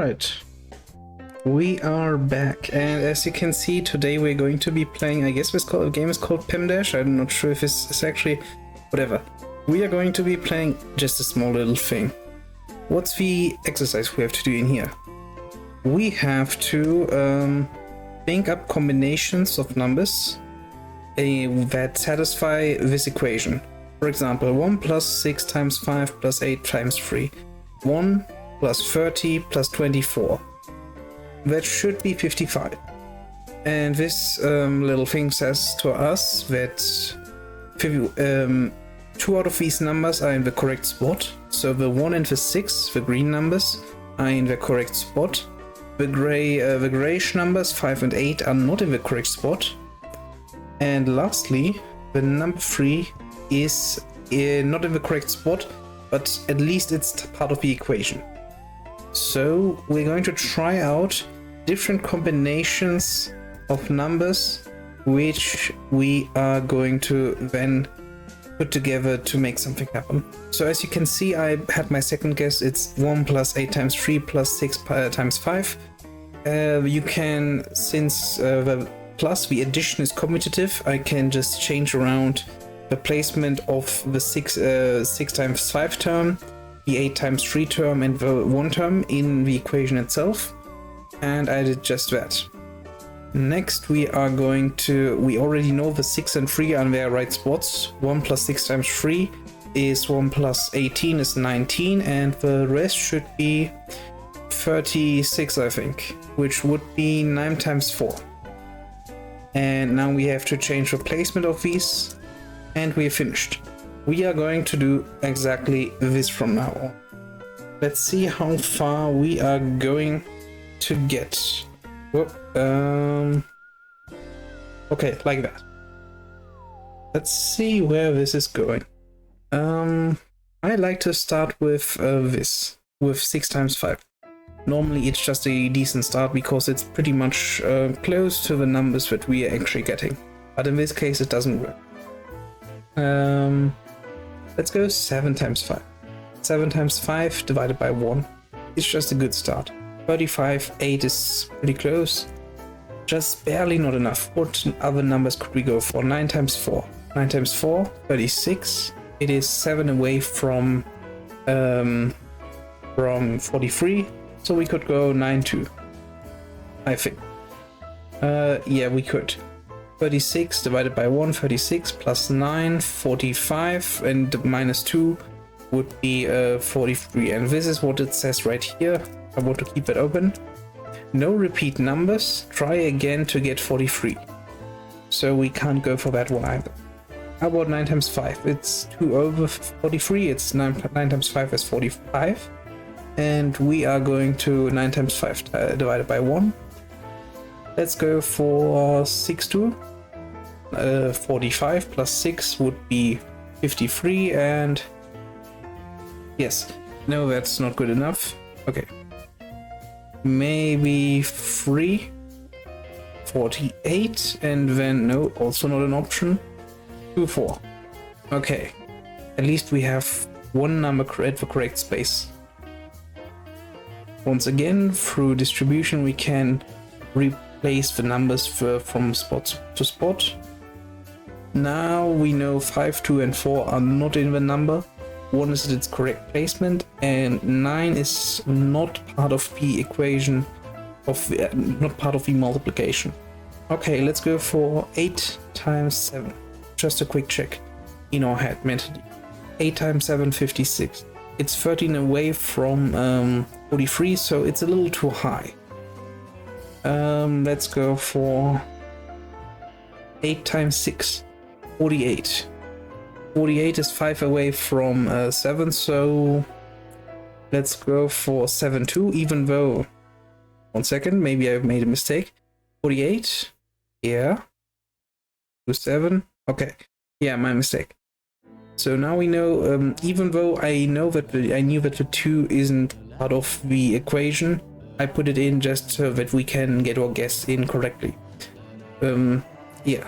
Alright, we are back, and as you can see, today we're going to be playing, I guess this game is called Pemdash. I'm not sure if it's actually, whatever. We are going to be playing just a small little thing. What's the exercise we have to do in here? We have to think up combinations of numbers that satisfy this equation. For example, 1 plus 6 times 5 plus 8 times 3. 1 plus 30 plus 24. That should be 55. And this little thing says to us that 2 out of these numbers are in the correct spot. So the 1 and the 6, the green numbers, are in the correct spot. The grayish numbers, 5 and 8, are not in the correct spot. And lastly, the number 3 is not in the correct spot, but at least it's part of the equation. So we're going to try out different combinations of numbers which we are going to then put together to make something happen. So as you can see, I had my second guess. It's 1 plus 8 times 3 plus 6 times 5. You can, since the addition is commutative, I can just change around the placement of the 6 times 5 term, the 8 times 3 term, and the 1 term in the equation itself. And I did just that. Next we are going to, we already know the 6 and 3 are in their right spots. 1 plus 6 times 3 is 1 plus 18 is 19, and the rest should be 36, I think, which would be 9 times 4. And now we have to change the placement of these, and we're finished. We are going to do exactly this from now on. Let's see how far we are going to get. Okay, like that. Let's see where this is going. I like to start with this, with 6 times 5. Normally it's just a decent start because it's pretty much close to the numbers that we are actually getting. But in this case it doesn't work. Let's go 7 times 5. 7 times 5 divided by 1. It's just a good start. 35, 8 is pretty close. Just barely not enough. What other numbers could we go for? 9 times 4. 9 times 4, 36. It is 7 away from 43. So we could go 9, 2. I think. Yeah, we could. 36 divided by 1, 36 plus 9, 45, and minus 2 would be 43. And this is what it says right here. I want to keep it open. No repeat numbers. Try again to get 43. So we can't go for that one either. How about 9 times 5? It's 2 over 43. It's 9 times 5 is 45. And we are going to 9 times 5 divided by 1. Let's go for 6, 2. 45 plus 6 would be 53, and yes, no, that's not good enough. Okay, maybe 3, 48, and then no, also not an option. 2, 4. Okay, at least we have one number at the correct space. Once again, through distribution we can replace the numbers from spot to spot. Now we know 5, 2, and 4 are not in the number. 1 is its correct placement, and 9 is not part of the equation not part of the multiplication. Okay, let's go for 8 times 7. Just a quick check in our head mentally. 8 times 7, 56. It's 13 away from 43, so it's a little too high. Let's go for 8 times 6. 48. 48 is 5 away from 7, so let's go for 7, 2, even though, 1 second, maybe I've made a mistake. 48, yeah, 2, 7, okay, yeah, my mistake. So now we know, even though I knew that the 2 isn't part of the equation, I put it in just so that we can get our guess in correctly. Yeah.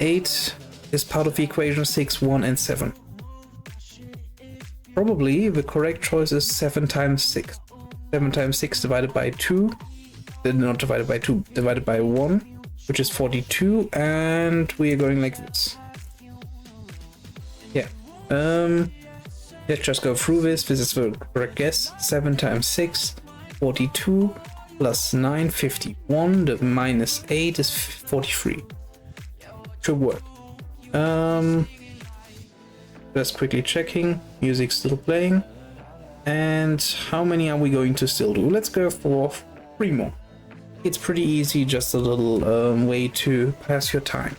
8 is part of the equation, 6, 1, and 7. Probably the correct choice is 7 times 6. 7 times 6 divided by 2. Not divided by 2, divided by 1, which is 42, and we are going like this. Yeah. Let's just go through this. This is the correct guess. 7 times 6, 42, plus 9, 51. The minus 8 is 43. Should work. Just quickly checking. Music still playing. And how many are we going to still do? Let's go for 3 more. It's pretty easy, just a little way to pass your time.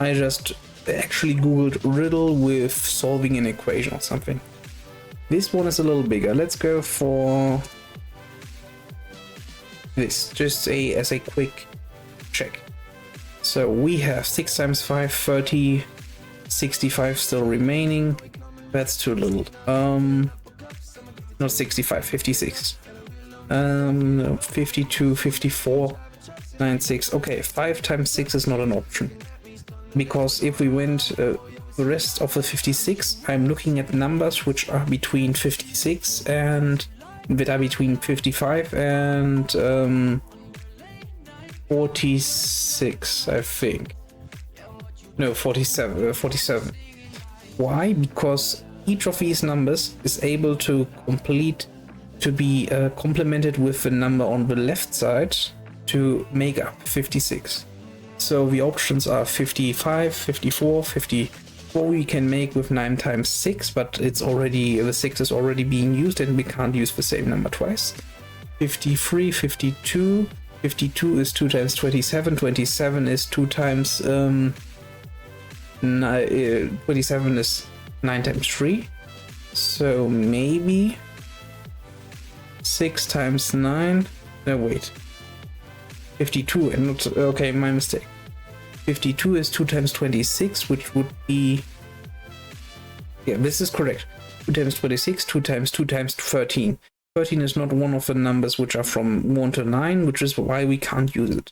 I just actually googled riddle with solving an equation or something. This one is a little bigger. Let's go for this, just as a quick check. So we have 6 times 5, 30, 65 still remaining. That's too little. Not 65, 56. No, 52, 54, 96. Okay, 5 times 6 is not an option. Because if we went the rest of the 56, I'm looking at numbers which are between 56 and that are between 55 and 46, I think. No, 47. 47. Why? Because each of these numbers is able to be complemented with the number on the left side to make up 56. So the options are 55, 54, 54 we can make with 9 times 6, but it's already, the 6 is already being used and we can't use the same number twice. 53, 52, 52 is 2 times 27, 27 is 2 times 27 is 9 times 3. So maybe 6 times 9, no wait, 52 and not, okay, my mistake. 52 is 2 times 26, which would be, yeah, this is correct. 2 times 26, 2 times 13. 13 is not one of the numbers which are from 1 to 9, which is why we can't use it.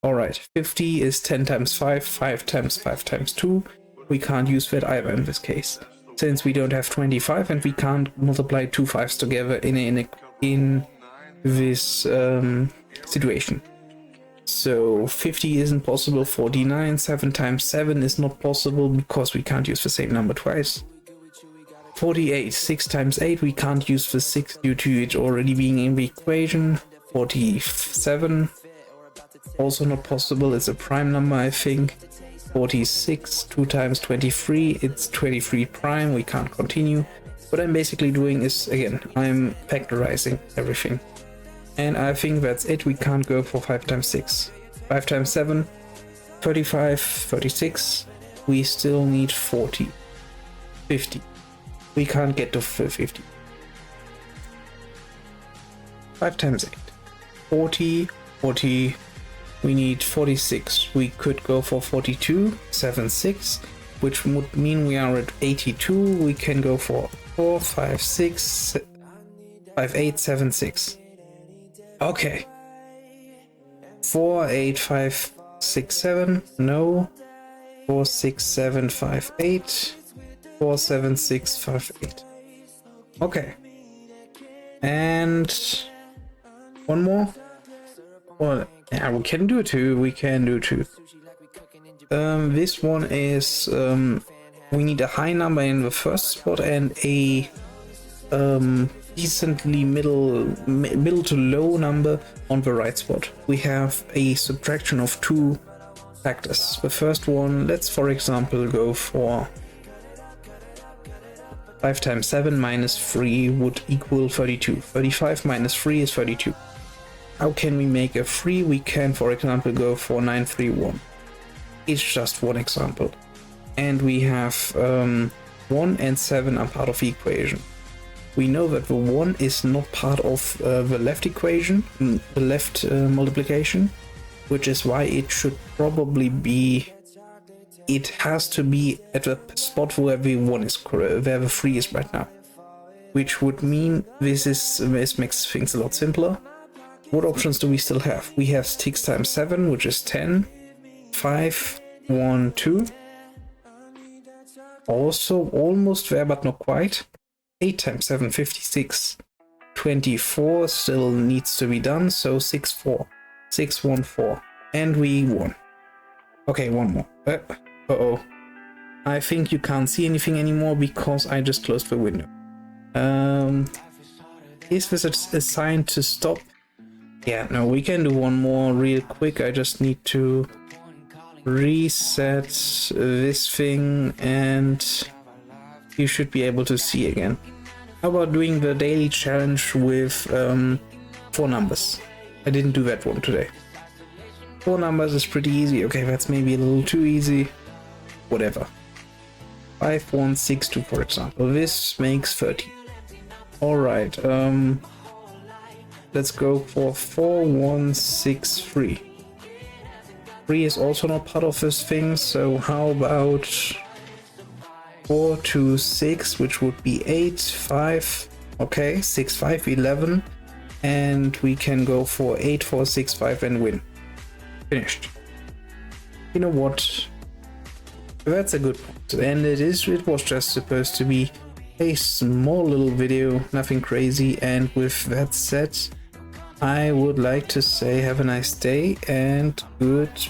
Alright, 50 is 10 times 5, 5 times 5 times 2. We can't use that either in this case, since we don't have 25 and we can't multiply 2 5s together in this situation. So 50 isn't possible, 49, 7 times 7 is not possible because we can't use the same number twice. 48, 6 times 8, we can't use the 6 due to it already being in the equation. 47, also not possible, it's a prime number I think. 46, 2 times 23, it's 23 prime, we can't continue. What I'm basically doing is, again, I'm factorizing everything. And I think that's it, we can't go for 5 times 6. 5 times 7, 35, 36, we still need 40. 50. We can't get to 50. 5 times 8. 40, 40, we need 46. We could go for 42, 7, 6, which would mean we are at 82. We can go for 4, 5, 6, 5, 8, 7, 6. Okay. 4, 8, 5, 6, 7. No. 4, 6, 7, 5, 8. 4, 7, 6, 5, 8. Okay. And one more. Well, yeah, we can do 2. We can do 2. This one is we need a high number in the first spot and a decently middle to low number on the right spot. We have a subtraction of 2 factors. The first one, let's for example go for 5 times 7 minus 3 would equal 32. 35 minus 3 is 32. How can we make a 3? We can, for example, go for 931. It's just one example. And we have 1 and 7 are part of the equation. We know that the 1 is not part of the left equation, the left multiplication, which is why it should probably be, it has to be at the spot where the 1 is, where the 3 is right now. Which would mean this makes things a lot simpler. What options do we still have? We have 6 times 7, which is 10, 5, 1, 2. Also almost there, but not quite. 8 times 7, 56. 24 still needs to be done, so 6-4. 6-1-4. And we won. Okay, one more. Uh-oh. I think you can't see anything anymore because I just closed the window. Is this a sign to stop? Yeah, no, we can do one more real quick. I just need to reset this thing and you should be able to see again. How about doing the daily challenge with 4 numbers? I didn't do that one today. 4 numbers is pretty easy. Okay, that's maybe a little too easy. Whatever. 5, 1, 6, 2, for example. This makes 13. Alright, let's go for 4, 1, 6, 3. 3 is also not part of this thing, so how about 4, 2, 6, which would be 8, 5. Okay, 6, 5, 11. And we can go for 8, 4, 6, 5 and win. Finished. You know what? That's a good point. And it was just supposed to be a small little video, nothing crazy. And with that said, I would like to say have a nice day and goodbye.